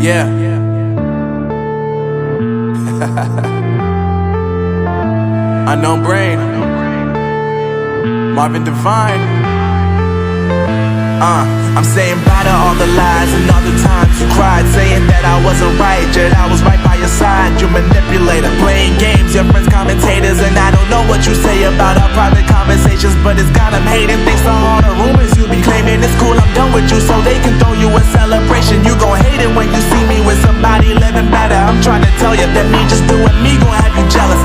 Yeah. Unknown Brain, Marvin Divine. I'm saying bye to all the lies and all the times you cried, saying that I wasn't right, yet I was right by your side. You manipulator, playing games, your friends commentators, and I don't know what you say about our private conversations, but it's got them hating. Thanks to all the rumors you be claiming. It's cool, I'm done with you, so they can throw you a celebration. You gon' hate it when you see me with somebody living better. I'm trying to tell you that me just doing me gon' have you jealous.